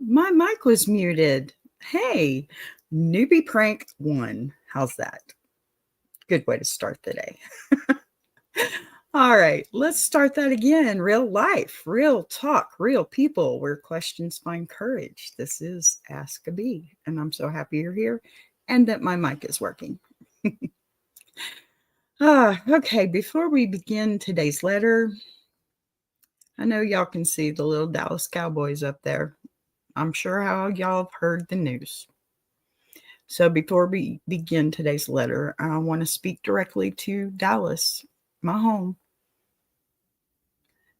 My mic was muted. Hey, newbie prank one. How's that? Good way to start the day. All right, let's start that again. Real life, real talk, real people where questions find courage. This is AskABee, and I'm so happy you're here and that my mic is working. Okay, before we begin today's letter, I know y'all can see the little Dallas Cowboys up there. I'm sure how y'all have heard the news. So before we begin today's letter, I want to speak directly to Dallas, my home,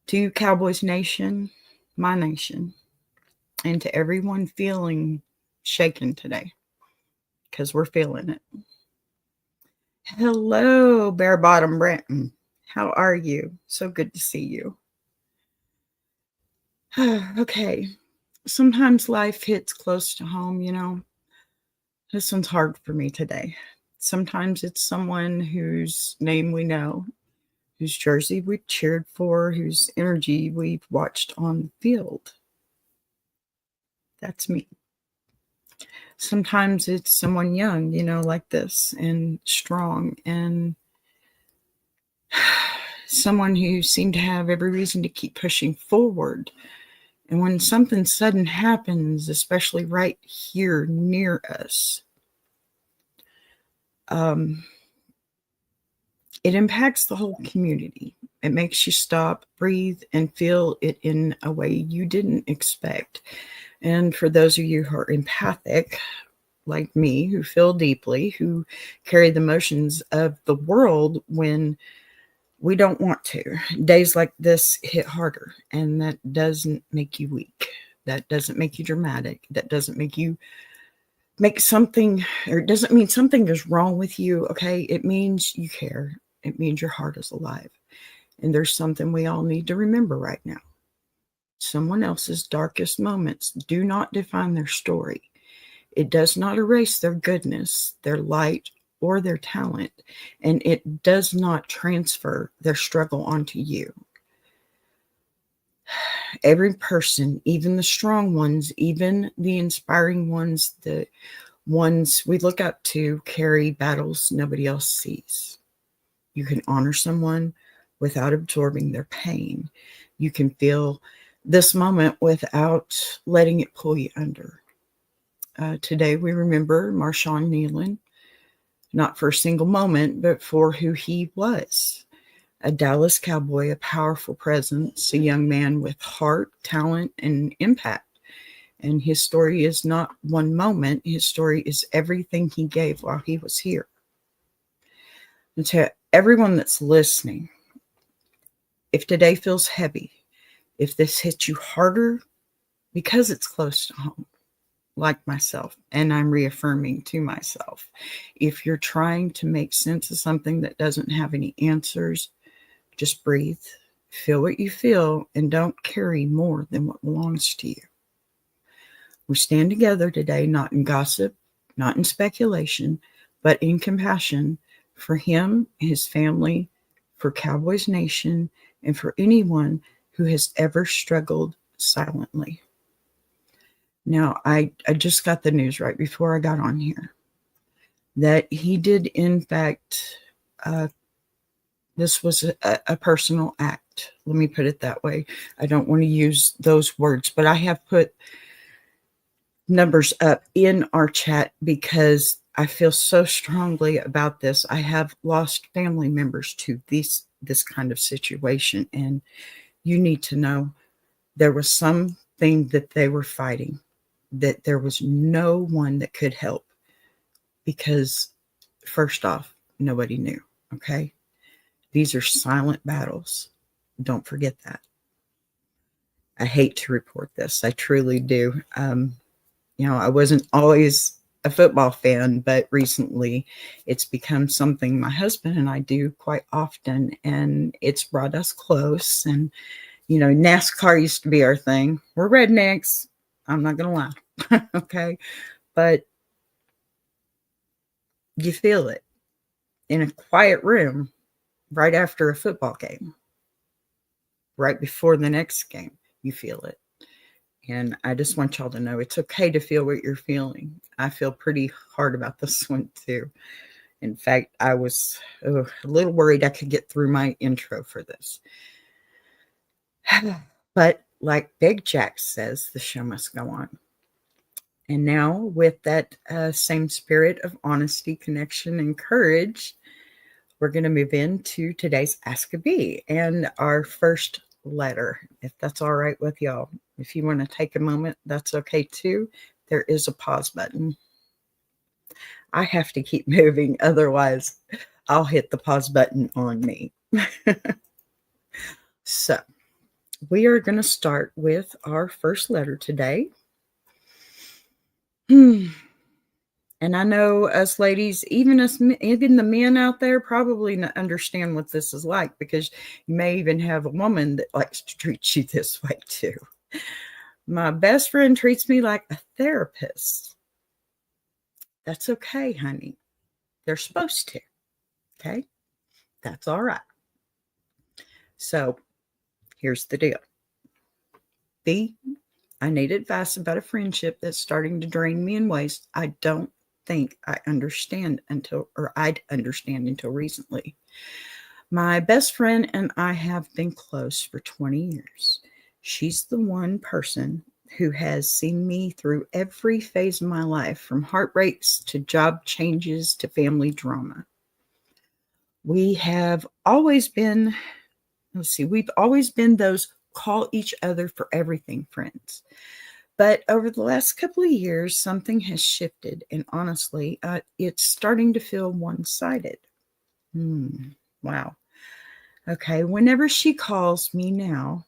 to Cowboys Nation, my nation, and to everyone feeling shaken today, because we're feeling it. Hello, Bare Bottom Brenton. How are you? So good to see you. Okay, sometimes life hits close to home, you know. This one's hard for me today. Sometimes it's someone whose name we know, whose jersey we've cheered for, whose energy we've watched on the field. That's me. Sometimes it's someone young, you know, like this, and strong, and someone who seemed to have every reason to keep pushing forward. And when something sudden happens, especially right here near us, it impacts the whole community. It makes you stop, breathe, and feel it in a way you didn't expect. And for those of you who are empathic, like me, who feel deeply, who carry the emotions of the world when we don't want to, days like this hit harder. And that doesn't make you weak. That doesn't make you dramatic. That doesn't make you make something, or it doesn't mean something is wrong with you, okay? It means you care. It means your heart is alive. And there's something we all need to remember right now. Someone else's darkest moments do not define their story. It does not erase their goodness, their light, or their talent, and it does not transfer their struggle onto you. Every person, even the strong ones, even the inspiring ones, the ones we look up to, carry battles nobody else sees. You can honor someone without absorbing their pain. You can feel this moment without letting it pull you under. Today we remember Marshawn Kneeland, not for a single moment, but for who he was. A Dallas Cowboy, a powerful presence, a young man with heart, talent, and impact. And his story is not one moment. His story is everything he gave while he was here. And to everyone that's listening, if today feels heavy, if this hits you harder because it's close to home, like myself, and I'm reaffirming to myself, if you're trying to make sense of something that doesn't have any answers, just breathe, feel what you feel, and don't carry more than what belongs to you. We stand together today, not in gossip, not in speculation, but in compassion for him, his family, for Cowboys Nation, and for anyone who has ever struggled silently. Now, I just got the news right before I got on here that he did, in fact, this was a personal act. Let me put it that way. I don't want to use those words, but I have put numbers up in our chat because I feel so strongly about this. I have lost family members to this kind of situation, and you need to know there was something that they were fighting, that there was no one that could help because, first off, nobody knew, okay? These are silent battles. Don't forget that. I hate to report this. I truly do. I wasn't always a football fan, but recently it's become something my husband and I do quite often, and it's brought us close. And, NASCAR used to be our thing. We're rednecks. I'm not going to lie. Okay. But you feel it in a quiet room right after a football game, right before the next game. You feel it. And I just want y'all to know it's okay to feel what you're feeling. I feel pretty hard about this one too. In fact, I was a little worried I could get through my intro for this. But like Big Jack says, the show must go on. And now with that same spirit of honesty, connection, and courage, we're going to move into today's AskABee and our first letter, if that's all right with y'all. If you want to take a moment, that's okay too. There is a pause button. I have to keep moving, otherwise I'll hit the pause button on me. So we are going to start with our first letter today. And I know us ladies, even the men out there probably understand what this is like, because you may even have a woman that likes to treat you this way too. My best friend treats me like a therapist. That's okay, honey. They're supposed to. Okay? That's all right. So here's the deal. B, I need advice about a friendship that's starting to drain me in ways I don't think I'd understand until recently. My best friend and I have been close for 20 years. She's the one person who has seen me through every phase of my life, from heartbreaks to job changes to family drama. We've always been those call each other for everything friends. But over the last couple of years, something has shifted, and honestly, it's starting to feel one-sided. Wow. Okay, whenever she calls me now,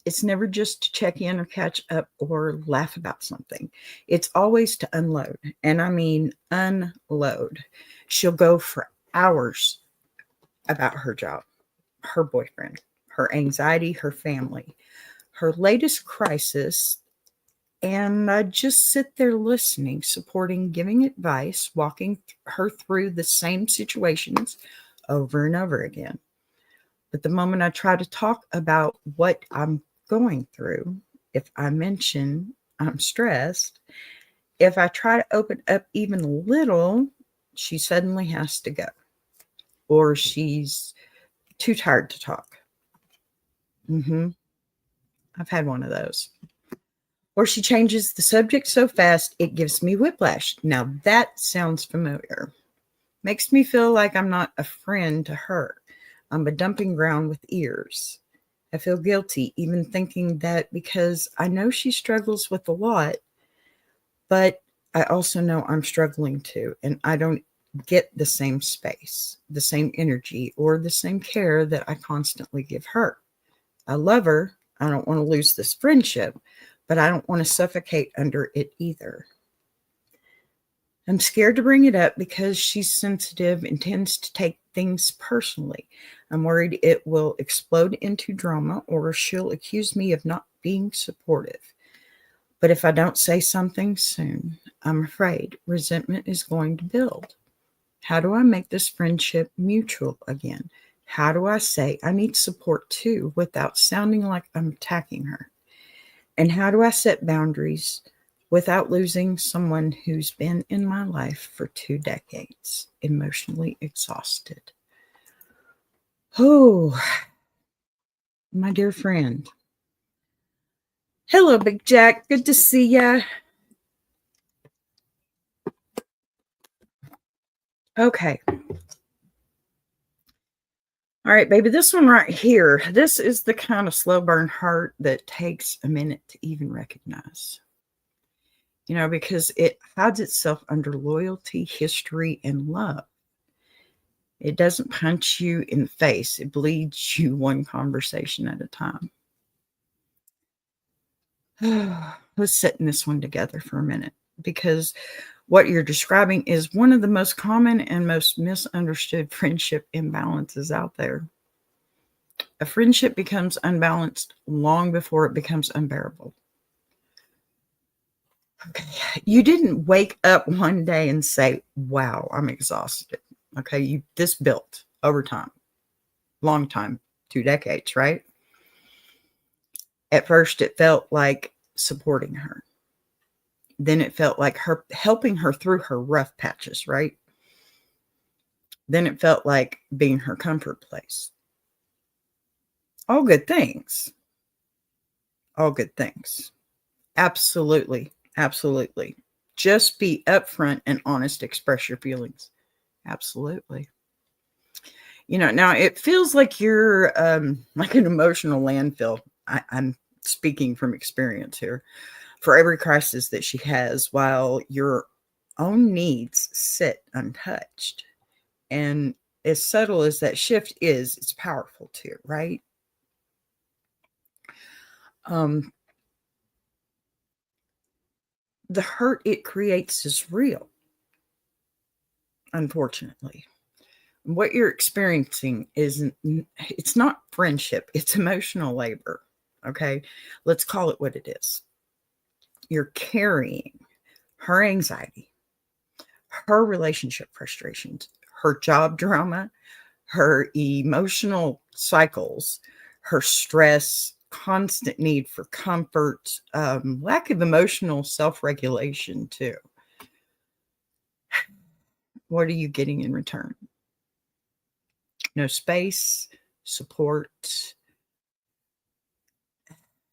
it's never just to check in or catch up or laugh about something. It's always to unload, and I mean unload. She'll go for hours about her job, her boyfriend, her anxiety, her family, her latest crisis. And I just sit there listening, supporting, giving advice, walking her through the same situations over and over again. But the moment I try to talk about what I'm going through, if I mention I'm stressed, if I try to open up even a little, she suddenly has to go, or she's too tired to talk. I've had one of those. Or she changes the subject so fast it gives me whiplash. Now that sounds familiar. Makes me feel like I'm not a friend to her. I'm a dumping ground with ears. I feel guilty even thinking that, because I know she struggles with a lot, but I also know I'm struggling too, and I don't get the same space, the same energy, or the same care that I constantly give her. I love her. I don't want to lose this friendship, but I don't want to suffocate under it either. I'm scared to bring it up because she's sensitive and tends to take things personally. I'm worried it will explode into drama, or she'll accuse me of not being supportive. But if I don't say something soon, I'm afraid resentment is going to build. How do I make this friendship mutual again? How do I say I need support too without sounding like I'm attacking her? And how do I set boundaries without losing someone who's been in my life for 2 decades, emotionally exhausted? Oh, my dear friend. Hello, Big Jack. Good to see ya. Okay. All right, baby, this one right here, this is the kind of slow burn hurt that takes a minute to even recognize. Because it hides itself under loyalty, history, and love. It doesn't punch you in the face. It bleeds you one conversation at a time. Let's sit in this one together for a minute, because what you're describing is one of the most common and most misunderstood friendship imbalances out there. A friendship becomes unbalanced long before it becomes unbearable. Okay. You didn't wake up one day and say, wow, I'm exhausted. Okay. This built over time, long time, 2 decades, right? At first, it felt like supporting her. Then it felt like her helping her through her rough patches, right? Then it felt like being her comfort place. All good things. All good things. Absolutely. Absolutely. Just be upfront and honest, express your feelings. Absolutely. Now it feels like you're like an emotional landfill. I'm speaking from experience here. For every crisis that she has, while your own needs sit untouched. And as subtle as that shift is, it's powerful too, right? The hurt it creates is real, unfortunately. What you're experiencing it's not friendship, it's emotional labor. Okay, let's call it what it is. You're carrying her anxiety, her relationship frustrations, her job drama, her emotional cycles, her stress, constant need for comfort, lack of emotional self-regulation too. What are you getting in return? No space, support.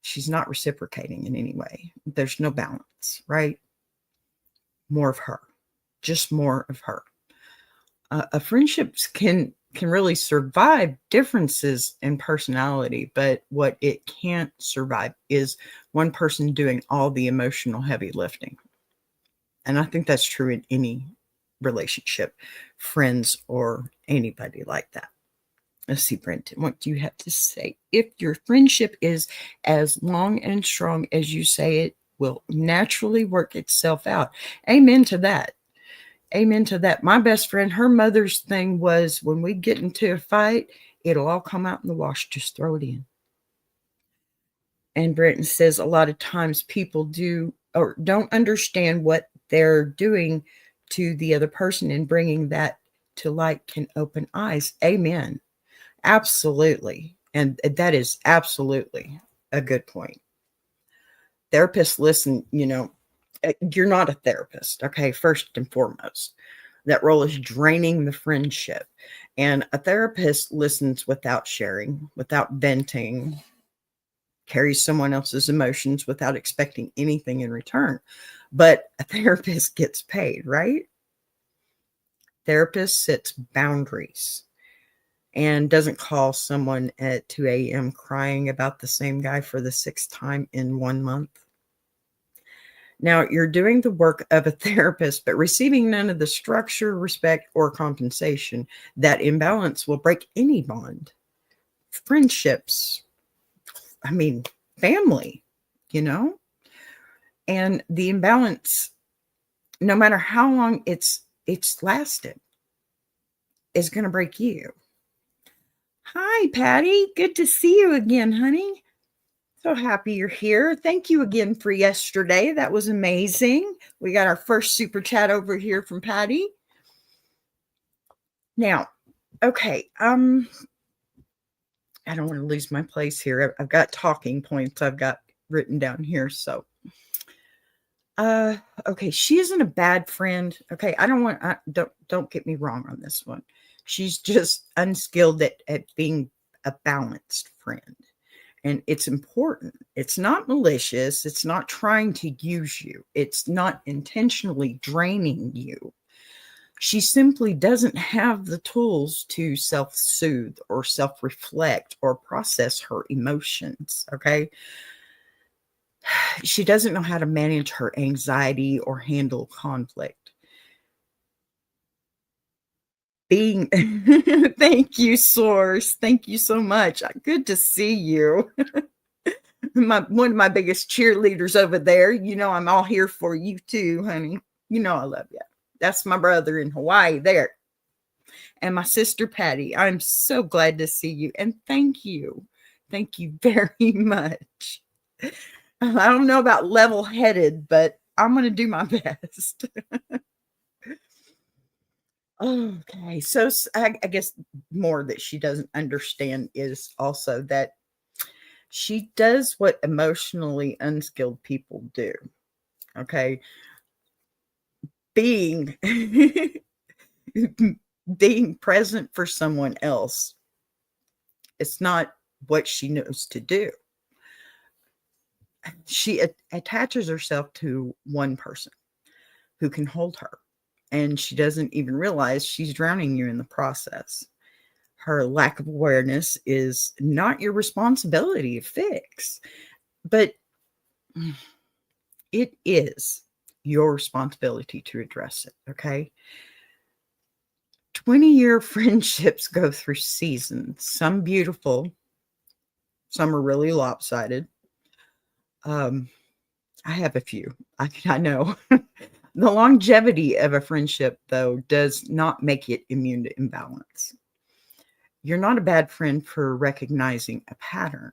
She's not reciprocating in any way. There's no balance, right? More of her, just more of her. A friendships can really survive differences in personality, but what it can't survive is one person doing all the emotional heavy lifting. And I think that's true in any relationship, friends or anybody like that. Let's see, Brenton, what do you have to say? If your friendship is as long and strong as you say it will naturally work itself out. Amen to that. Amen to that. My best friend, her mother's thing was when we get into a fight, it'll all come out in the wash. Just throw it in. And Brenton says a lot of times people do or don't understand what they're doing to the other person, and bringing that to light can open eyes. Amen. Absolutely. And that is absolutely a good point. Therapists listen, you're not a therapist. Okay. First and foremost, that role is draining the friendship. And a therapist listens without sharing, without venting, carries someone else's emotions without expecting anything in return. But a therapist gets paid, right? Therapist sets boundaries and doesn't call someone at 2 a.m. crying about the same guy for the 6th time in 1 month. Now, you're doing the work of a therapist, but receiving none of the structure, respect, or compensation. That imbalance will break any bond. Friendships, family, and the imbalance, no matter how long it's lasted, is going to break you. Hi, Patty. Good to see you again, honey. So happy you're here. Thank you again for yesterday. That was amazing. We got our first super chat over here from Patty. Now, okay, I don't want to lose my place here. I've got talking points I've got written down here. So, okay, she isn't a bad friend. Okay, don't get me wrong on this one. She's just unskilled at being a balanced friend. And it's important. It's not malicious. It's not trying to use you. It's not intentionally draining you. She simply doesn't have the tools to self-soothe or self-reflect or process her emotions, okay? She doesn't know how to manage her anxiety or handle conflict. Thank you, Source. Thank you so much. Good to see you. One of my biggest cheerleaders over there. I'm all here for you too, honey. I love you. That's my brother in Hawaii there. And my sister Patty. I'm so glad to see you. And thank you. Thank you very much. I don't know about level-headed, but I'm going to do my best. Okay. So I guess more that she doesn't understand is also that She does what emotionally unskilled people do. Okay. Being being present for someone else, it's not what she knows to do. She attaches herself to one person who can hold her, and she doesn't even realize she's drowning you in the process. Her lack of awareness is not your responsibility to fix, but it is your responsibility to address it, okay? 20-year friendships go through seasons, some beautiful, some are really lopsided. I have a few. I know. The longevity of a friendship, though, does not make it immune to imbalance. You're not a bad friend for recognizing a pattern.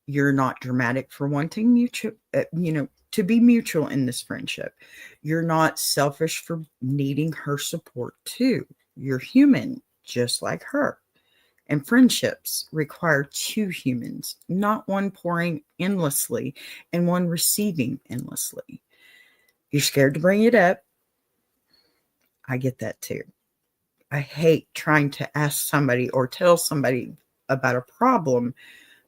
You're not dramatic for wanting mutual, to be mutual in this friendship. You're not selfish for needing her support too. You're human, just like her. And friendships require two humans, not one pouring endlessly and one receiving endlessly. You're scared to bring it up. I get that too. I hate trying to ask somebody or tell somebody about a problem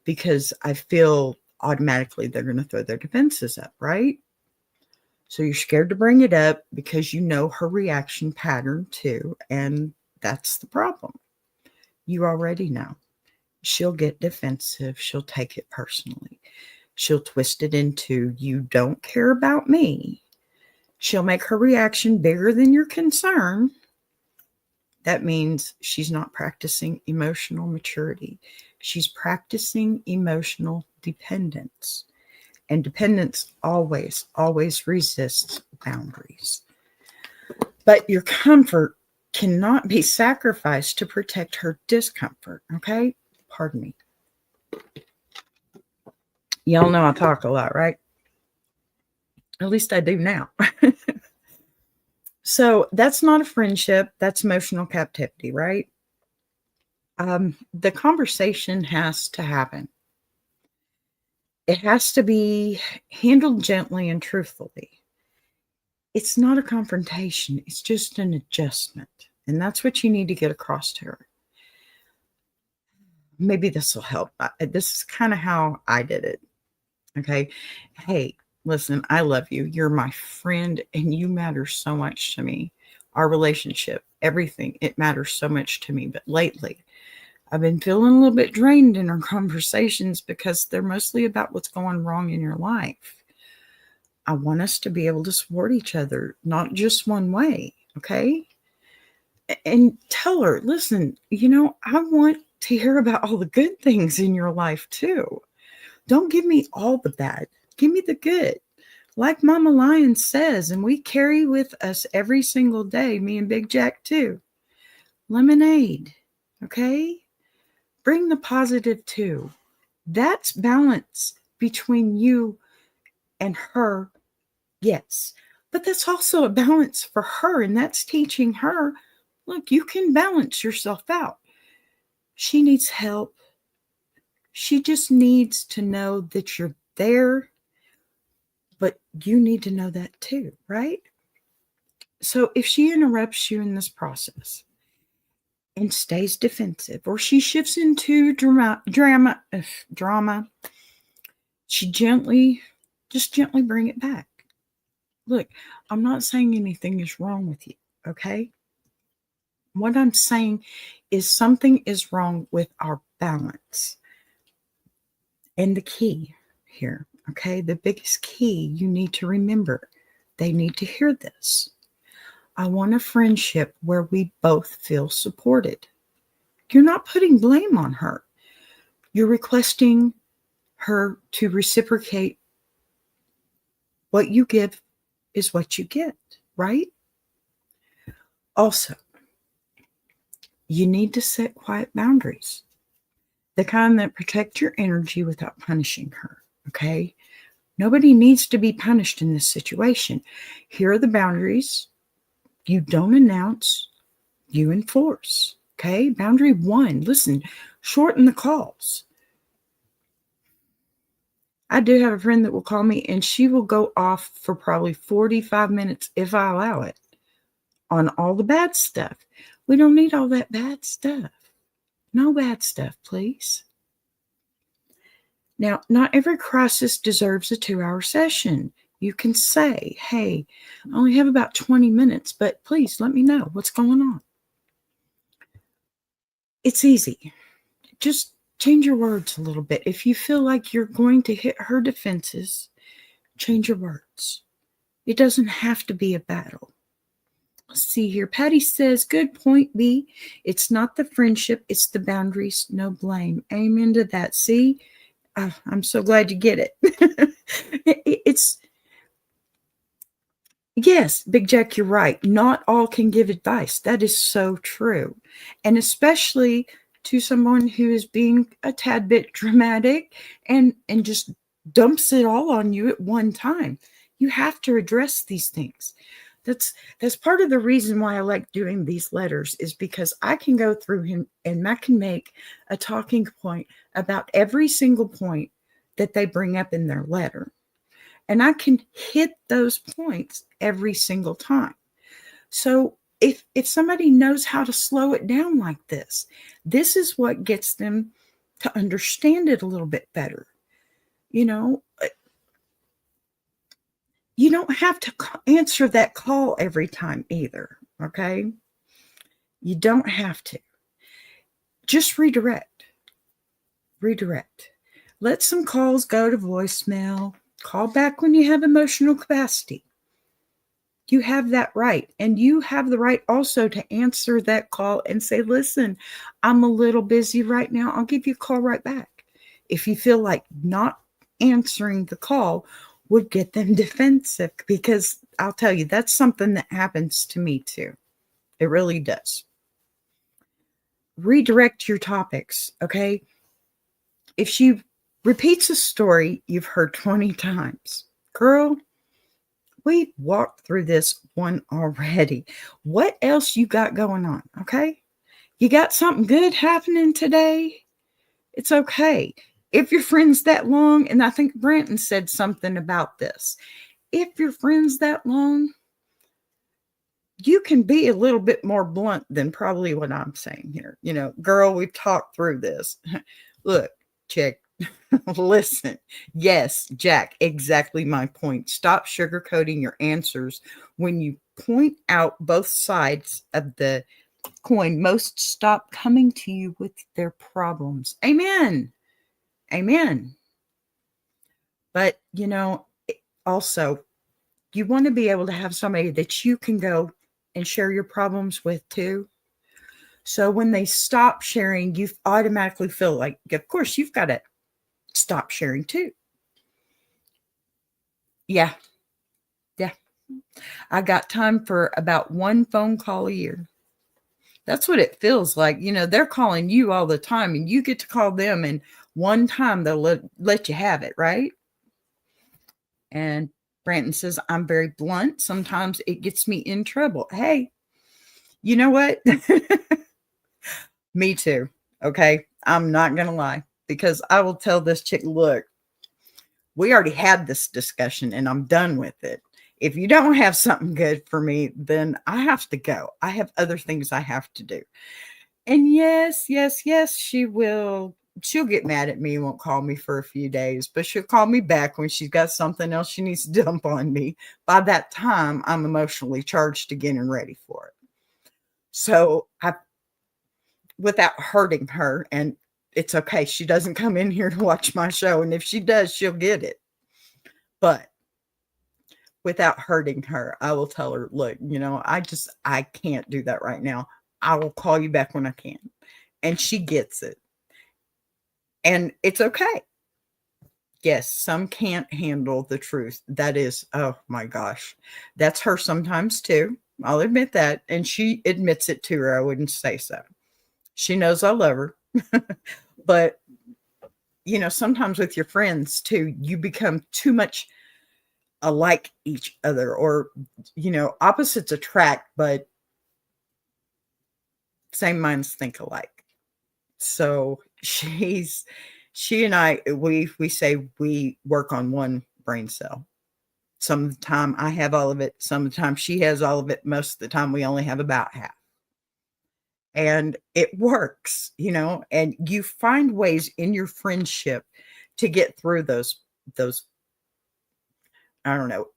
because I feel automatically they're going to throw their defenses up, right? So you're scared to bring it up because you know her reaction pattern too, and that's the problem. You already know. She'll get defensive. She'll take it personally. She'll twist it into, you don't care about me. She'll make her reaction bigger than your concern. That means she's not practicing emotional maturity. She's practicing emotional dependence. And dependence always, always resists boundaries. But your comfort cannot be sacrificed to protect her discomfort, okay? Pardon me. Y'all know I talk a lot, right? At least I do now. So that's not a friendship. That's emotional captivity, right? The conversation has to happen. It has to be handled gently and truthfully. It's not a confrontation. It's just an adjustment. And that's what you need to get across to her. Maybe this will help. This is kind of how I did it. Okay. Hey, listen, I love you. You're my friend and you matter so much to me. Our relationship, everything, it matters so much to me. But lately, I've been feeling a little bit drained in our conversations because they're mostly about what's going wrong in your life. I want us to be able to support each other, not just one way. Okay. And tell her, listen, I want to hear about all the good things in your life too. Don't give me all the bad. Give me the good. Like Mama Lion says, and we carry with us every single day, me and Big Jack too. Lemonade. Okay? Bring the positive too. That's balance between you and her. Yes. But that's also a balance for her. And that's teaching her, look, you can balance yourself out. She needs help. She just needs to know that you're there, but you need to know that too, right? So if she interrupts you in this process and stays defensive, or she shifts into drama, she gently bring it back. Look, I'm not saying anything is wrong with you, okay? What I'm saying is something is wrong with our balance. And the key here, okay, the biggest key you need to remember, they need to hear this. I want a friendship where we both feel supported. You're not putting blame on her. You're requesting her to reciprocate. What you give is what you get, right? Also, you need to set quiet boundaries. The kind that protect your energy without punishing her, okay? Nobody needs to be punished in this situation. Here are the boundaries. You don't announce, you enforce, okay? Boundary 1, listen, shorten the calls. I do have a friend that will call me and she will go off for probably 45 minutes if I allow it on all the bad stuff. We don't need all that bad stuff. No bad stuff, please. Now, not every crisis deserves a 2-hour session. You can say, hey, I only have about 20 minutes, but please let me know what's going on. It's easy. Just change your words a little bit. If you feel like you're going to hit her defenses, change your words. It doesn't have to be a battle. Let's see here. Patty says, good point, B. It's not the friendship, it's the boundaries. No blame. Amen to that. See? I'm so glad you get it. It's, yes, Big Jack, you're right. Not all can give advice. That is so true. And especially to someone who is being a tad bit dramatic and just dumps it all on you at one time. You have to address these things. That's part of the reason why I like doing these letters, is because I can go through him and I can make a talking point about every single point that they bring up in their letter. And I can hit those points every single time. So if somebody knows how to slow it down like this is what gets them to understand it a little bit better. You know, you don't have to answer that call every time either, okay? You don't have to. Just redirect. Redirect. Let some calls go to voicemail. Call back when you have emotional capacity. You have that right. And you have the right also to answer that call and say, listen, I'm a little busy right now. I'll give you a call right back. If you feel like not answering the call would get them defensive, because I'll tell you, that's something that happens to me too. It really does. Redirect your topics, okay? If she repeats a story you've heard 20 times, girl, we walked through this one already. What else you got going on, okay? You got something good happening today? It's okay. If you're friends that long, and I think Branton said something about this, if you're friends that long, you can be a little bit more blunt than probably what I'm saying here. You know, girl, we've talked through this. Look, chick, listen. Yes, Jack, exactly my point. Stop sugarcoating your answers. When you point out both sides of the coin, most stop coming to you with their problems. Amen. Amen. But, you know, also, you want to be able to have somebody that you can go and share your problems with too. So when they stop sharing, you automatically feel like, of course, you've got to stop sharing too. Yeah. Yeah. I got time for about one phone call a year. That's what it feels like. You know, they're calling you all the time and you get to call them, and one time they'll let you have it, right? And Branton says, I'm very blunt. Sometimes it gets me in trouble. Hey, you know what? Me too. Okay. I'm not going to lie, because I will tell this chick, look, we already had this discussion and I'm done with it. If you don't have something good for me, then I have to go. I have other things I have to do. And yes, she will. She'll get mad at me and won't call me for a few days, but she'll call me back when she's got something else she needs to dump on me. By that time, I'm emotionally charged again and ready for it. So without hurting her, and it's okay, she doesn't come in here to watch my show, and if she does, she'll get it. But without hurting her, I will tell her, look, you know, I can't do that right now. I will call you back when I can. And she gets it. And it's okay. Yes, some can't handle the truth. That is, oh my gosh. That's her sometimes too. I'll admit that. And she admits it to her. I wouldn't say so. She knows I love her. But, you know, sometimes with your friends too, you become too much alike each other, or, you know, opposites attract, but same minds think alike. So she's She and I, we say we work on one brain cell. Some of the time I have all of it. Some of the time she has all of it. Most of the time we only have about half. And it works, and you find ways in your friendship to get through those, I don't know,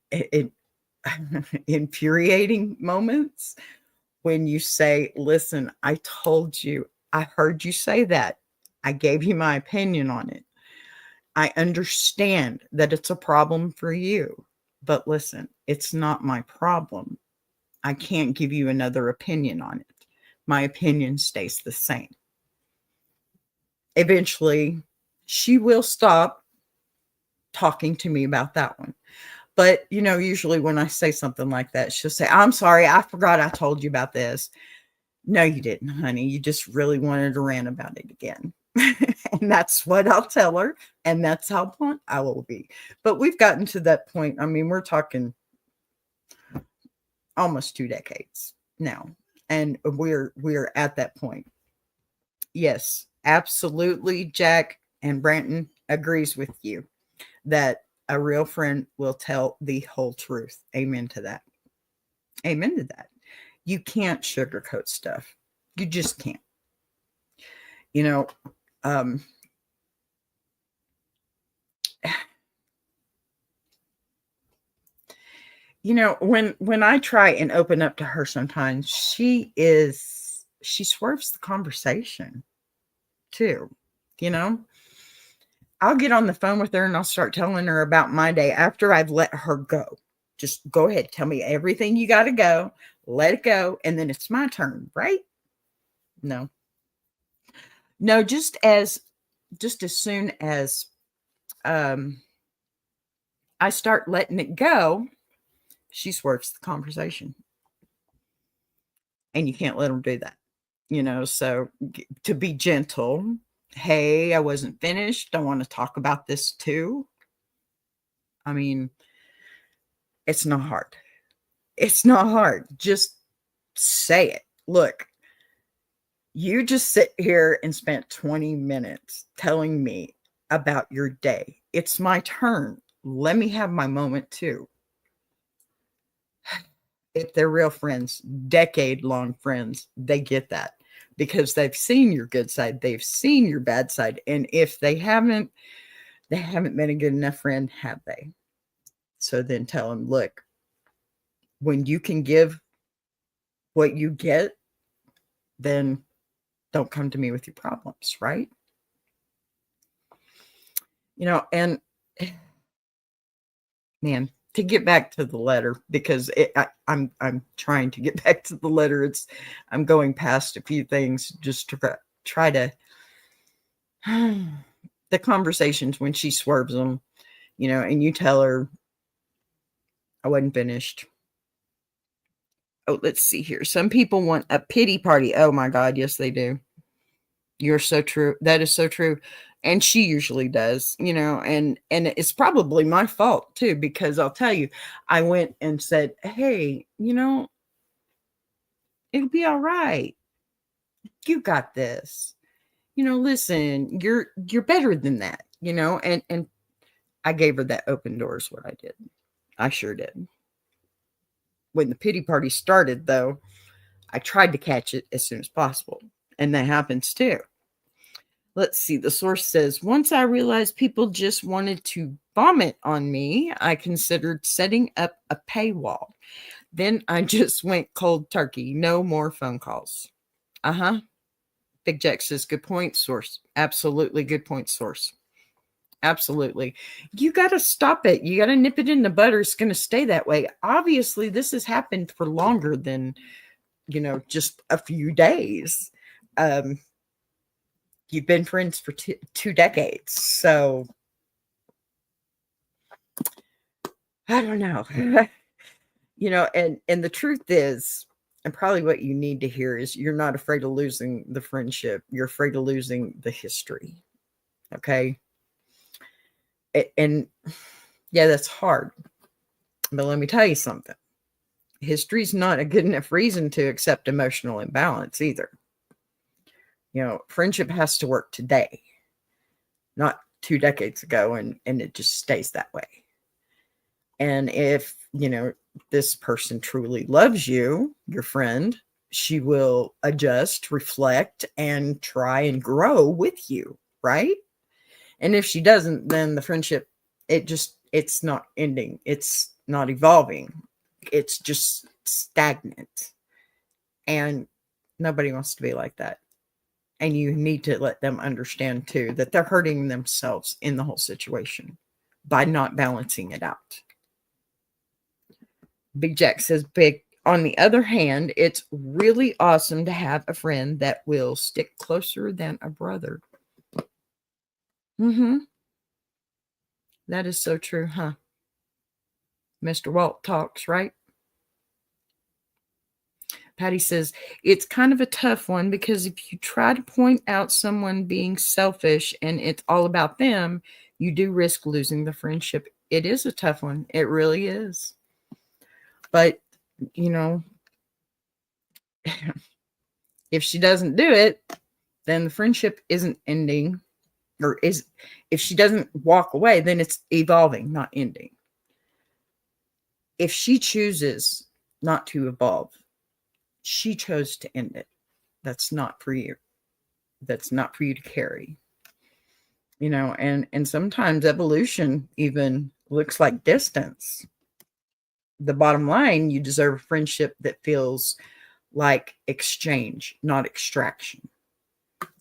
infuriating moments when you say, listen, I told you, I heard you say that. I gave you my opinion on it. I understand that it's a problem for you, but listen, it's not my problem. I can't give you another opinion on it. My opinion stays the same. Eventually, she will stop talking to me about that one. But, usually when I say something like that, she'll say, I'm sorry, I forgot I told you about this. No, you didn't, honey. You just really wanted to rant about it again. And that's what I'll tell her. And that's how blunt I will be. But we've gotten to that point. I mean, we're talking almost 2 decades now. And we're at that point. Yes, absolutely. Jack and Branton agrees with you that a real friend will tell the whole truth. Amen to that. Amen to that. You can't sugarcoat stuff. You just can't. When I try and open up to her sometimes, she swerves the conversation too. I'll get on the phone with her and I'll start telling her about my day after I've let her go. Just go ahead, tell me everything you got to go, let it go, and then it's my turn, right? No, just as soon as I start letting it go, she swerves the conversation. And you can't let them do that, so to be gentle. Hey, I wasn't finished. I want to talk about this too. I mean, it's not hard. It's not hard. Just say it. Look, you just sit here and spent 20 minutes telling me about your day. It's my turn. Let me have my moment too. If they're real friends, decade-long friends, they get that because they've seen your good side. They've seen your bad side. And if they haven't been a good enough friend, have they? So then tell them, look, when you can give what you get, then don't come to me with your problems, right? And man, to get back to the letter, because I'm trying to get back to the letter. I'm going past a few things just to try to the conversations when she swerves them, and you tell her I wasn't finished. Oh, let's see here. Some people want a pity party. Oh my God, yes they do. You're so true. That is so true. And she usually does, and it's probably my fault too, because I'll tell you, I went and said, hey, it'll be all right. You got this. Listen, you're better than that, and I gave her that open door is what I did. I sure did. When the pity party started, though, I tried to catch it as soon as possible. And that happens too. Let's see. The source says, once I realized people just wanted to vomit on me, I considered setting up a paywall. Then I just went cold turkey. No more phone calls. Big Jack says, good point, source. Absolutely good point, source. Absolutely. You got to stop it. You got to nip it in the bud, or it's going to stay that way. Obviously, this has happened for longer than, just a few days. You've been friends for 2 decades. So I don't know. And the truth is, and probably what you need to hear is, you're not afraid of losing the friendship. You're afraid of losing the history. Okay. And yeah, that's hard. But let me tell you something. History's not a good enough reason to accept emotional imbalance either. Friendship has to work today. not 2 decades ago, and it just stays that way. And if, this person truly loves you, your friend, she will adjust, reflect, and try and grow with you, right? And if she doesn't, then the friendship, it's not ending. It's not evolving. It's just stagnant. And nobody wants to be like that. And you need to let them understand too that they're hurting themselves in the whole situation by not balancing it out. Big Jack says, Big, on the other hand, it's really awesome to have a friend that will stick closer than a brother. That is so true, huh? Mr. Walt talks, right? Patty says, it's kind of a tough one because if you try to point out someone being selfish and it's all about them, you do risk losing the friendship. It is a tough one. It really is. But, if she doesn't do it, then the friendship isn't ending, if she doesn't walk away, then it's evolving, not ending. If she chooses not to evolve, she chose to end it. That's not for you. That's not for you to carry. And sometimes evolution even looks like distance. The bottom line, you deserve a friendship that feels like exchange, not extraction.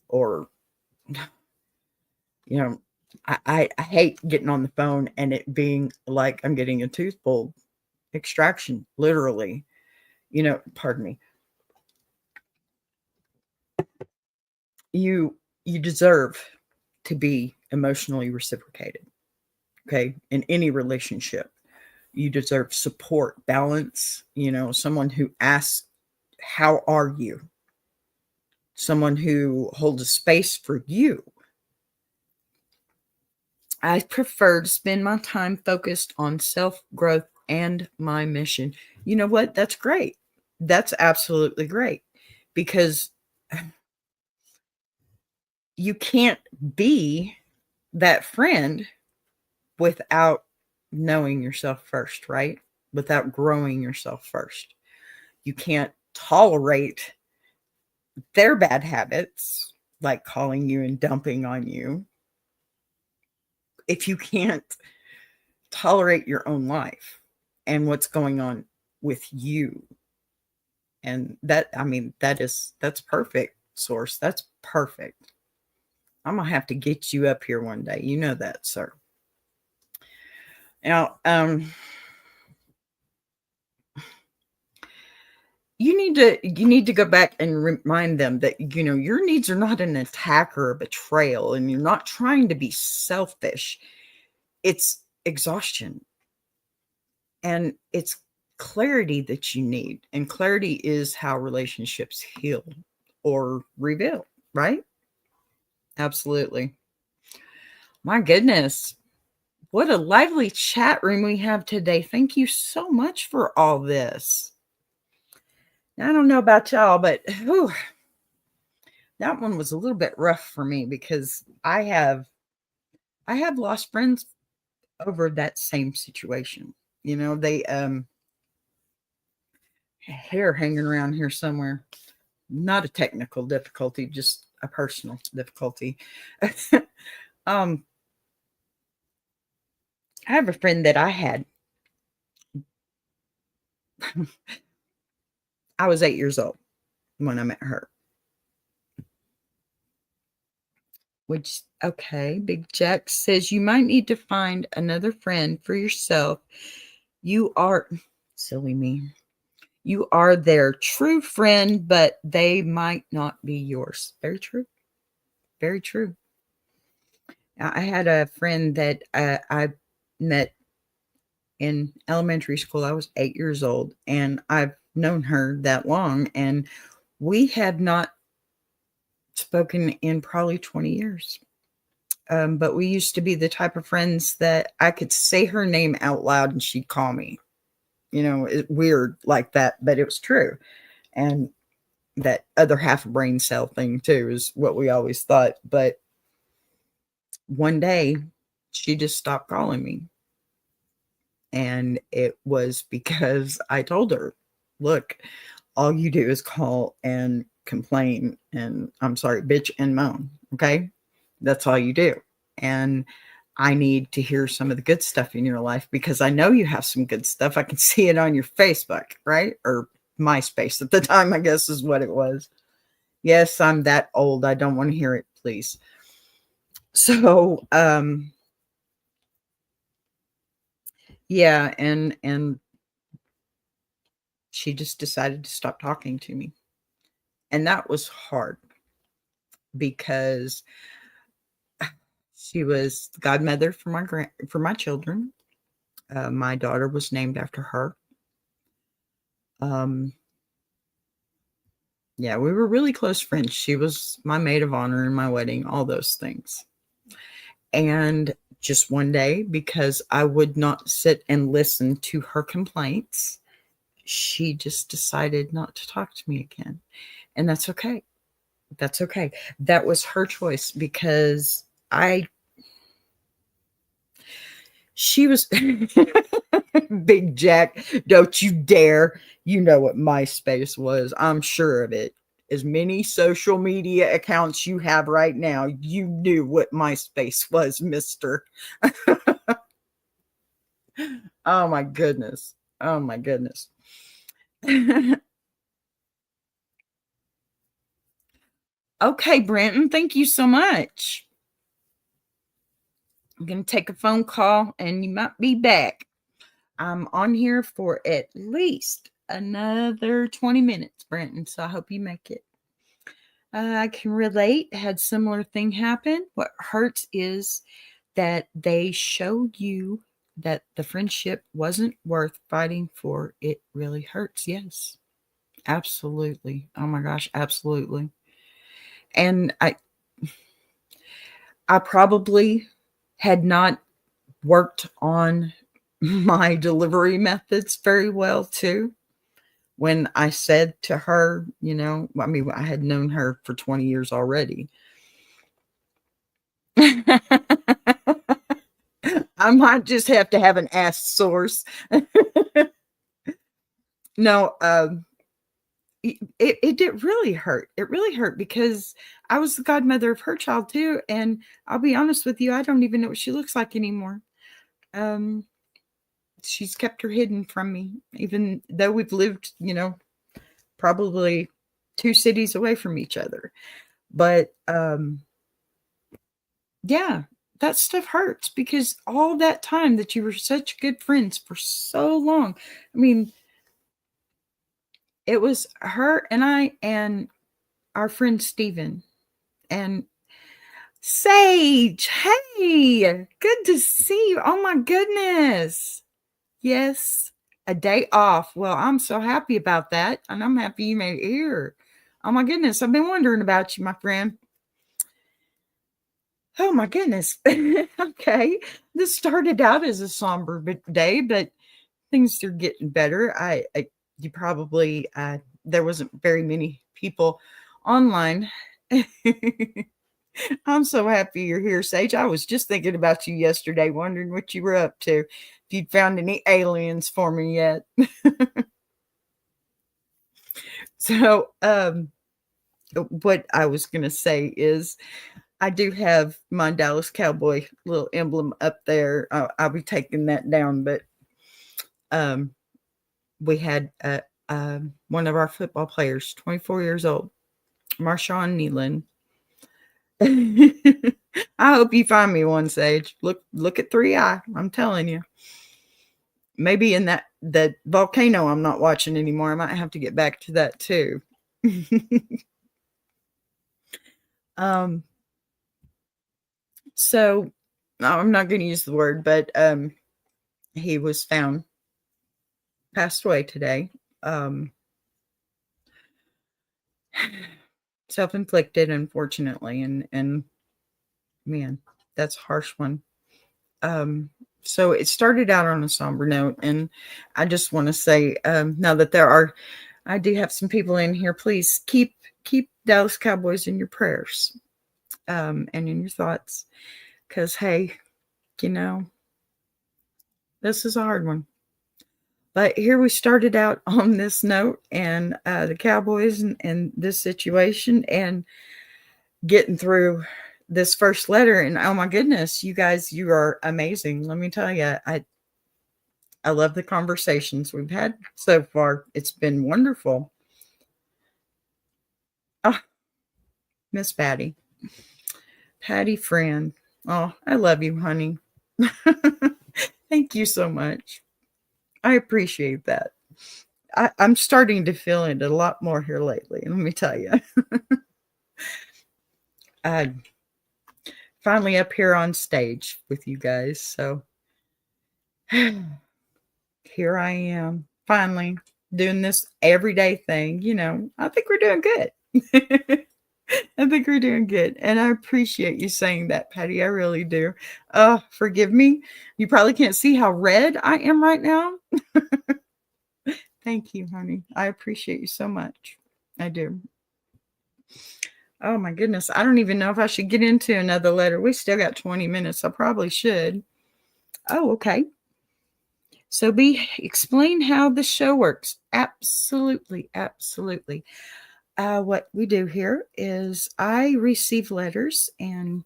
Or, I hate getting on the phone and it being like I'm getting a tooth pulled. Extraction, literally. Pardon me. You deserve to be emotionally reciprocated. Okay? In any relationship, you deserve support, balance, someone who asks, how are you? Someone who holds a space for you. I prefer to spend my time focused on self-growth and my mission. You know what? That's great. That's absolutely great, because you can't be that friend without knowing yourself first, right? Without growing yourself first. You can't tolerate their bad habits, like calling you and dumping on you, if you can't tolerate your own life and what's going on with you. And that's perfect, Source. That's perfect. I'm gonna have to get you up here one day. You know that, sir. Now, you need to go back and remind them that, your needs are not an attack or a betrayal, and you're not trying to be selfish. It's exhaustion. And it's clarity that you need. And clarity is how relationships heal or reveal, right? Absolutely. My goodness. What a lively chat room we have today. Thank you so much for all this. Now, I don't know about y'all, but that one was a little bit rough for me, because I have lost friends over that same situation. They hair hanging around here somewhere. Not a technical difficulty, just a personal difficulty. I have a friend that I had. I was 8 years old when I met her. Which, okay, Big Jack says you might need to find another friend for yourself. You are, silly me, you are their true friend, but they might not be yours. Very true. Very true. I had a friend that I met in elementary school. I was 8 years old, and I've known her that long, and we have not spoken in probably 20 years. But we used to be the type of friends that I could say her name out loud and she'd call me. It's weird like that, but it was true. And that other half brain cell thing too is what we always thought. But one day she just stopped calling me. And it was because I told her, look, all you do is call and complain and I'm sorry, bitch and moan. Okay. That's all you do. And I need to hear some of the good stuff in your life because I know you have some good stuff. I can see it on your Facebook, right? Or MySpace at the time, I guess is what it was. Yes, I'm that old. I don't want to hear it, please. So, yeah, and she just decided to stop talking to me. And that was hard because she was the godmother for my children. My daughter was named after her. Yeah, we were really close friends. She was my maid of honor in my wedding, all those things. And just one day, because I would not sit and listen to her complaints, she just decided not to talk to me again. And that's okay. That's okay. That was her choice because she was Big Jack, don't you dare. You know what MySpace was. I'm sure of it. As many social media accounts you have right now, you knew what MySpace was, mister. Oh my goodness. Oh my goodness. Okay, Brenton, thank you so much. I'm going to take a phone call and you might be back. I'm on here for at least another 20 minutes, Brenton, so I hope you make it. I can relate. Had similar thing happen. What hurts is that they showed you that the friendship wasn't worth fighting for. It really hurts. Yes, absolutely. Oh my gosh, absolutely. And I probably had not worked on my delivery methods very well too. When I said to her, I mean, I had known her for 20 years already. I might just have to have an ass source. No, it did really hurt. It really hurt because I was the godmother of her child too. And I'll be honest with you, I don't even know what she looks like anymore. She's kept her hidden from me, even though we've lived, probably 2 cities away from each other. But yeah, that stuff hurts because all that time that you were such good friends for so long. I mean, it was her and I and our friend Steven and Sage. Hey, good to see you. Oh my goodness. Yes, a day off. Well, I'm so happy about that. And I'm happy you made it here. Oh my goodness. I've been wondering about you, my friend. Oh my goodness. Okay. This started out as a somber day, but things are getting better. You probably, there wasn't very many people online. I'm so happy you're here, Sage. I was just thinking about you yesterday, wondering what you were up to. If you'd found any aliens for me yet. So, what I was going to say is I do have my Dallas Cowboy little emblem up there. I'll be taking that down, but we had one of our football players, 24 years old, Marshawn Kneeland. I hope you find me one, Sage. Look at 3i. I'm telling you. Maybe in that volcano I'm not watching anymore. I might have to get back to that too. So I'm not going to use the word, but he was found passed away today. Self-inflicted, unfortunately, and man, that's a harsh one. So it started out on a somber note, and I just want to say now that I do have some people in here. Please keep Dallas Cowboys in your prayers and in your thoughts. Because, hey, you know, this is a hard one. But here we started out on this note, and the Cowboys and this situation, and getting through this first letter. And oh my goodness, you guys, you are amazing. Let me tell you, I love the conversations we've had so far. It's been wonderful. Oh, Miss Patty. Patty friend. Oh, I love you, honey. Thank you so much. I appreciate that. I'm starting to feel it a lot more here lately. Let me tell you. Finally up here on stage with you guys. So here I am, finally doing this everyday thing. I think we're doing good. I think we're doing good. And I appreciate you saying that, Patty. I really do. Forgive me. You probably can't see how red I am right now. Thank you, honey. I appreciate you so much. I do. Oh my goodness. I don't even know if I should get into another letter. We still got 20 minutes. I probably should. Oh, okay. So explain how the show works. Absolutely. Absolutely. What we do here is I receive letters, and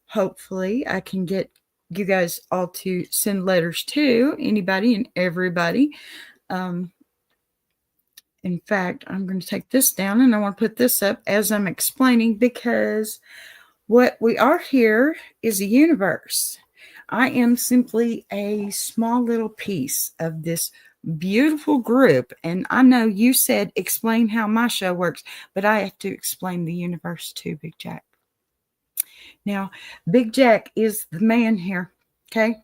hopefully I can get you guys all to send letters to anybody and everybody. In fact, I'm going to take this down, and I want to put this up as I'm explaining, because what we are here is a universe. I am simply a small little piece of this beautiful group. And I know you said explain how my show works, but I have to explain the universe too, Big Jack. Now, Big Jack is the man here, okay?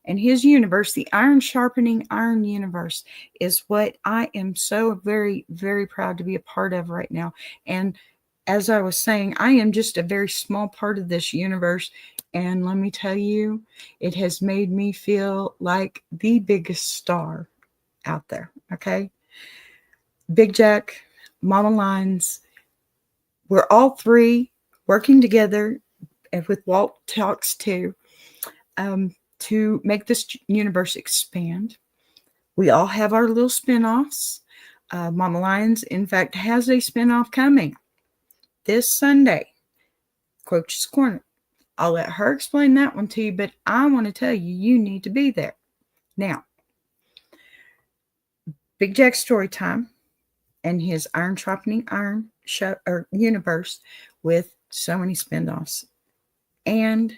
And his universe, the iron sharpening iron universe, is what I am so very, very proud to be a part of right now. And as I was saying, I am just a very small part of this universe. And let me tell you, it has made me feel like the biggest star out there. Okay. Big Jack, Mama Lines, we're all three working together, and with Walt Talks too, to make this universe expand. We all have our little spinoffs. Mama Lions, in fact, has a spinoff coming this Sunday, Coach's Corner. I'll let her explain that one to you, but I want to tell you, you need to be there. Now, Big Jack's story time and his iron sharpening iron show or universe with so many spinoffs, and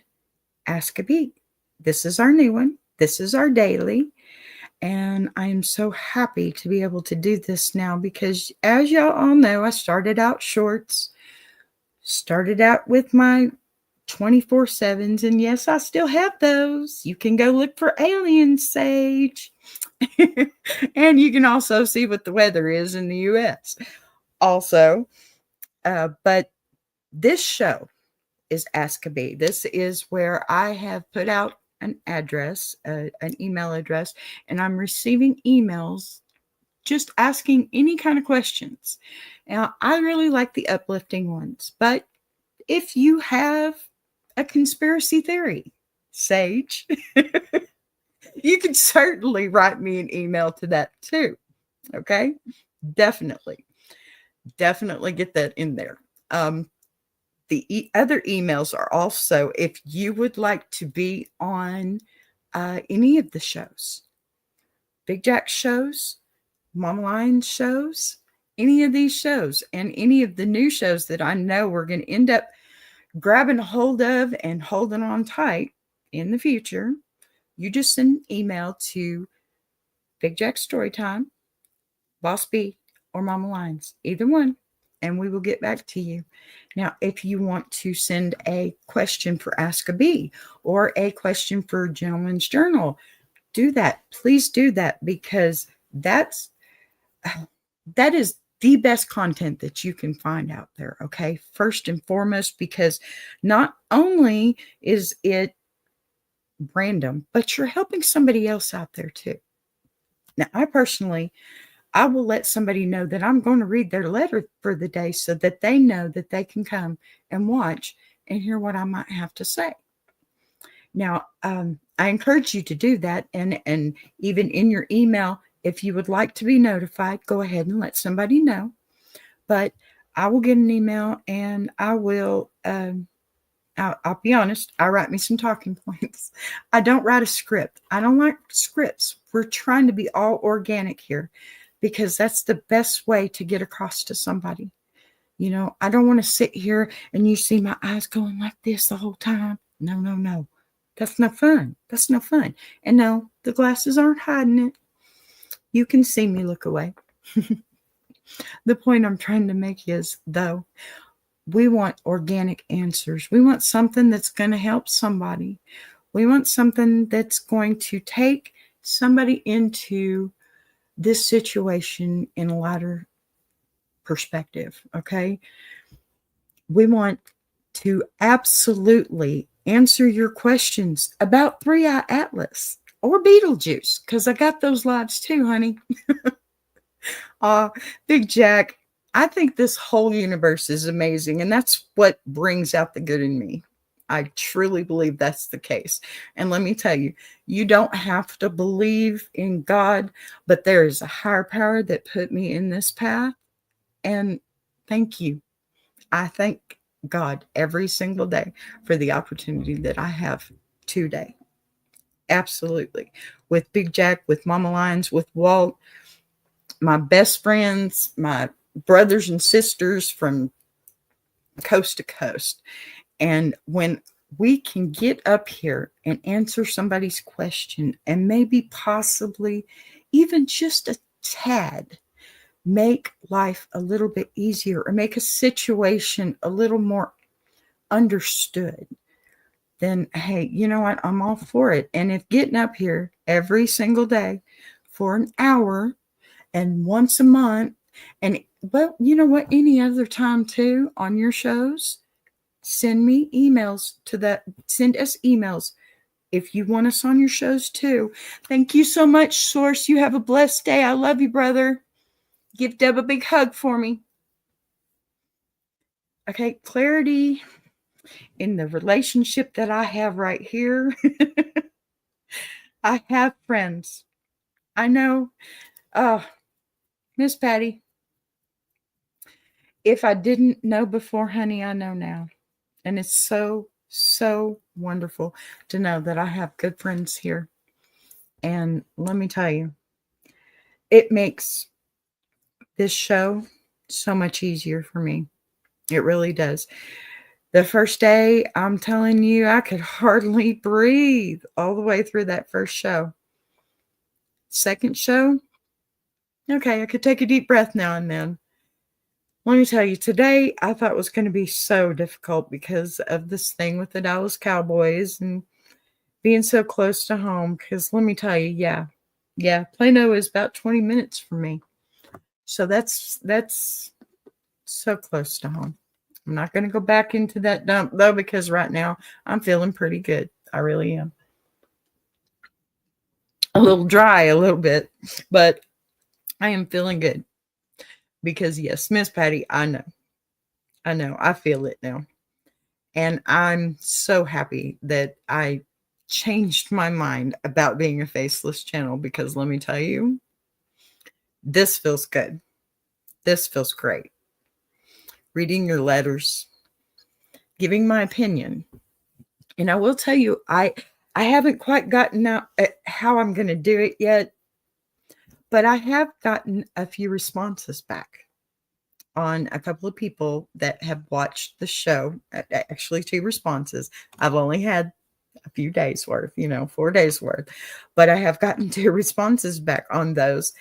AskABee. This is our new one. This is our daily. And I am so happy to be able to do this now, because as y'all all know, I started out shorts, started out with my 24/7s, and yes, I still have those. You can go look for aliens, Sage. And you can also see what the weather is in the US also. But this show is AskABee. This is where I have put out an address, an email address, and I'm receiving emails just asking any kind of questions. Now, I really like the uplifting ones, but if you have a conspiracy theory, Sage, you can certainly write me an email to that too. Okay? Definitely get that in there. The other emails are also, if you would like to be on any of the shows, Big Jack shows, Mama Lion shows, any of these shows, and any of the new shows that I know we're going to end up grabbing a hold of and holding on tight in the future, you just send an email to Big Jack Storytime, Boss B, or Mama Lions, either one, and we will get back to you. Now, if you want to send a question for AskABee or a question for Gentleman's Journal, do that. Please do that, because that is the best content that you can find out there, okay? First and foremost, because not only is it random, but you're helping somebody else out there too. Now, I will let somebody know that I'm going to read their letter for the day, so that they know that they can come and watch and hear what I might have to say. Now, I encourage you to do that. And even in your email, if you would like to be notified, go ahead and let somebody know. But I will get an email and I will, I'll be honest, I write me some talking points. I don't write a script. I don't like scripts. We're trying to be all organic here because that's the best way to get across to somebody. You know, I don't want to sit here and you see my eyes going like this the whole time. No, no, no. That's not fun. That's no fun. And no, the glasses aren't hiding it. You can see me look away. The point I'm trying to make is, though, we want organic answers. We want something that's going to help somebody. We want something that's going to take somebody into this situation in a lighter perspective, okay? We want to absolutely answer your questions about Three Eye Atlas or Beetlejuice, because I got those lives too, honey. Big Jack, I think this whole universe is amazing, and that's what brings out the good in me. I truly believe that's the case. And let me tell you, you don't have to believe in God, but there is a higher power that put me in this path. And thank you. I thank God every single day for the opportunity that I have today. Absolutely. With Big Jack, with Mama Lions, with Walt, my best friends, my brothers and sisters from coast to coast. And when we can get up here and answer somebody's question and maybe possibly even just a tad make life a little bit easier or make a situation a little more understood, then hey, you know what? I'm all for it. And if getting up here every single day for an hour and once a month, and well, you know what? Any other time too on your shows, send me emails to that. Send us emails if you want us on your shows too. Thank you so much, Source. You have a blessed day. I love you, brother. Give Deb a big hug for me. Okay, clarity in the relationship that I have right here. I have friends. I know. Miss Patty, if I didn't know before, honey, I know now. And it's so, so wonderful to know that I have good friends here. And let me tell you, it makes this show so much easier for me. It really does. The first day, I'm telling you, I could hardly breathe all the way through that first show. Second show, okay, I could take a deep breath now and then. Let me tell you, today I thought it was going to be so difficult because of this thing with the Dallas Cowboys and being so close to home. Because let me tell you, yeah, Plano is about 20 minutes from me. So that's so close to home. I'm not going to go back into that dump, though, because right now I'm feeling pretty good. I really am. A little dry, a little bit, but I am feeling good. Because, yes, Miss Patty, I know, I feel it now. And I'm so happy that I changed my mind about being a faceless channel, because let me tell you, this feels good. This feels great. Reading your letters, giving my opinion. And I will tell you, I haven't quite gotten out how I'm going to do it yet, but I have gotten a few responses back on a couple of people that have watched the show. Actually, 2 responses. I've only had a few days worth, 4 days worth, but I have gotten 2 responses back on those.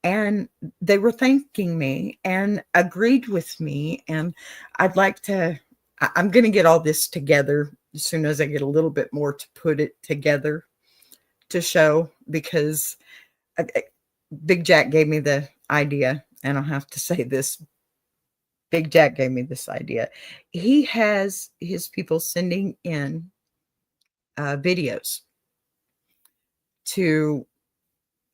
And they were thanking me and agreed with me. And I'm going to get all this together as soon as I get a little bit more to put it together to show, because Big Jack gave me the idea. And I'll have to say this. Big Jack gave me this idea. He has his people sending in videos to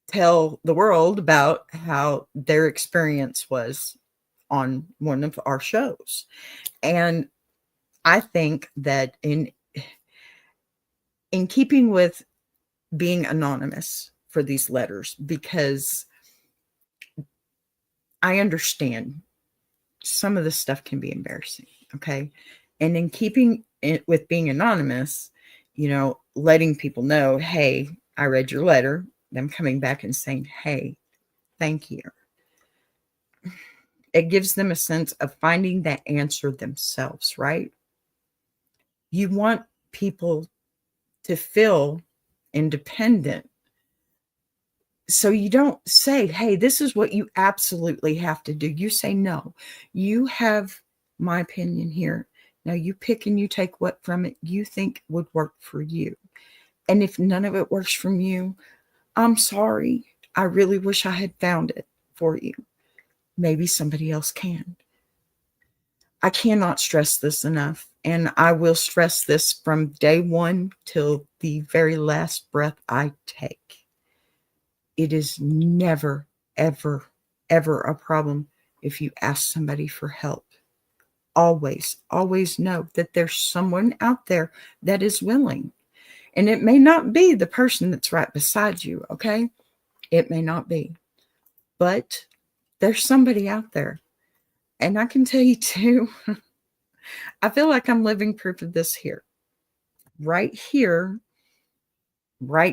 tell the world about how their experience was on one of our shows. And I think that in keeping with being anonymous for these letters, because I understand some of this stuff can be embarrassing. Okay. And in keeping it with being anonymous, letting people know, hey, I read your letter, them coming back and saying, hey, thank you. It gives them a sense of finding that answer themselves, right? You want people to feel independent. So you don't say, hey, this is what you absolutely have to do. You say, no, you have my opinion here. Now you pick and you take what from it you think would work for you. And if none of it works from you, I'm sorry. I really wish I had found it for you. Maybe somebody else can. I cannot stress this enough. And I will stress this from day one till the very last breath I take. It is never, ever, ever a problem if you ask somebody for help. Always, always know that there's someone out there that is willing. And it may not be the person that's right beside you, okay? It may not be. But there's somebody out there. And I can tell you too, I feel like I'm living proof of this here, right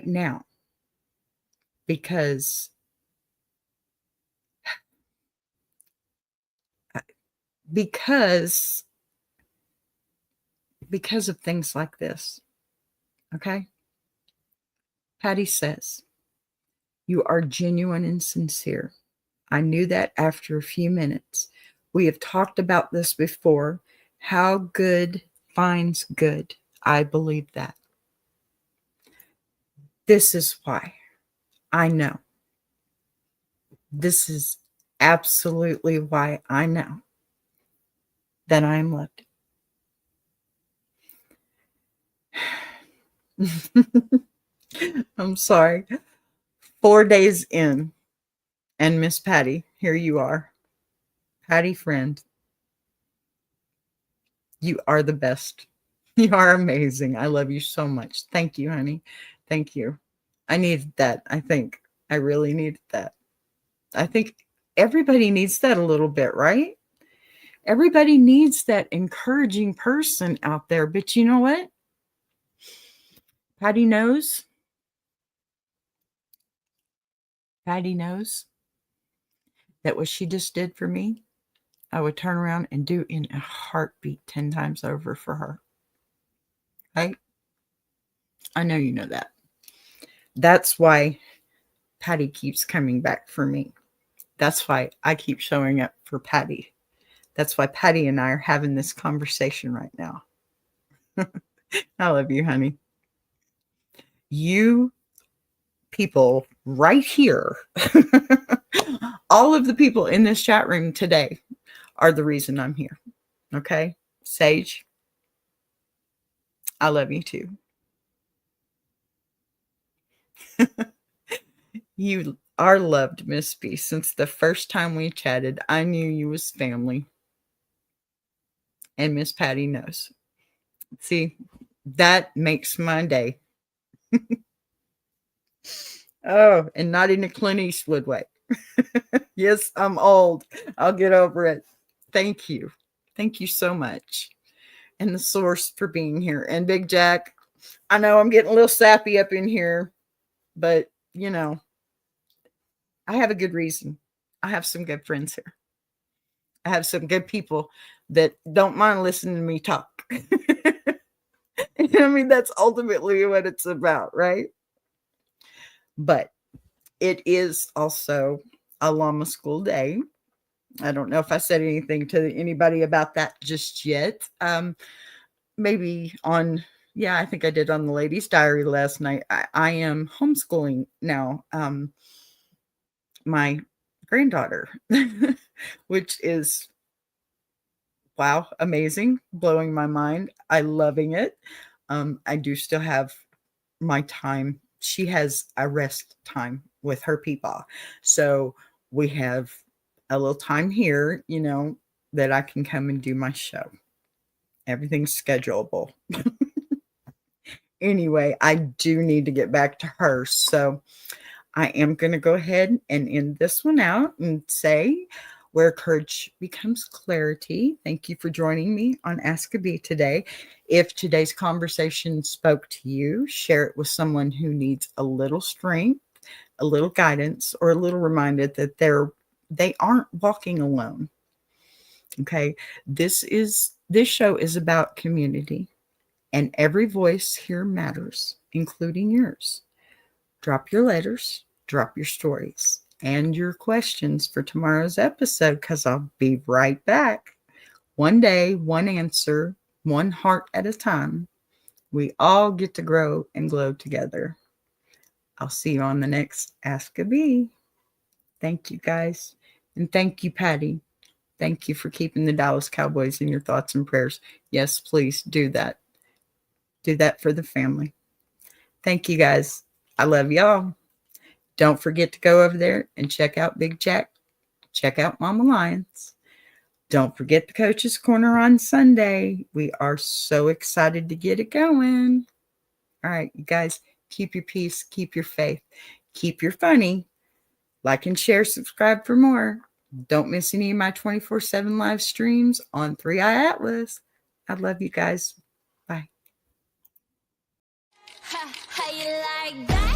now, because because because of things like this. Okay? Patty says, you are genuine and sincere. I knew that after a few minutes. We have talked about this before. How good finds good. I believe that. This is why I know. This is absolutely why I know that I am loved. I'm sorry. 4 days in, and Miss Patty, here you are. Patty friend, you are the best. You are amazing. I love you so much. Thank you, honey. Thank you. I needed that. I think I really needed that. I think everybody needs that a little bit, right? Everybody needs that encouraging person out there. But you know what? Patty knows. Patty knows that what she just did for me, I would turn around and do in a heartbeat 10 times over for her. Right? I know you know that. That's why Patty keeps coming back for me. That's why I keep showing up for Patty. That's why Patty and I are having this conversation right now. I love you, honey. You people right here, all of the people in this chat room today are the reason I'm here. Okay? Sage, I love you too. You are loved, Miss B. Since the first time we chatted, I knew you was family. And Miss Patty knows. See, that makes my day. Oh, and not in a Clint Eastwood way. Yes, I'm old. I'll get over it. Thank you. Thank you so much. And the source for being here. And Big Jack, I know I'm getting a little sappy up in here, but I have a good reason. I have some good friends here. I have some good people that don't mind listening to me talk. I mean, that's ultimately what it's about, right? But it is also a llama school day. I don't know if I said anything to anybody about that just yet. Maybe on, I think I did on the Ladies' Diary last night. I am homeschooling now my granddaughter, which is, wow, amazing, blowing my mind. I loving it. I do still have my time. She has a rest time with her people. So we have a little time here, that I can come and do my show. Everything's schedulable. Anyway, I do need to get back to her. So I am going to go ahead and end this one out and say, where courage becomes clarity. Thank you for joining me on AskABee today. If today's conversation spoke to you, share it with someone who needs a little strength, a little guidance, or a little reminder that they aren't walking alone. Okay. This show is about community, and every voice here matters, including yours. Drop your letters, drop your stories, and your questions for tomorrow's episode, because I'll be right back. One day, one answer, one heart at a time. We all get to grow and glow together. I'll see you on the next Ask a Bee. Thank you, guys. And thank you, Patty. Thank you for keeping the Dallas Cowboys in your thoughts and prayers. Yes, please do that. Do that for the family. Thank you, guys. I love y'all. Don't forget to go over there and check out Big Jack. Check out Mama Lions. Don't forget the Coach's Corner on Sunday. We are so excited to get it going. All right, you guys, keep your peace, keep your faith, keep your funny. Like and share, subscribe for more. Don't miss any of my 24/7 live streams on 3i Atlas. I love you guys. Bye. How you like that?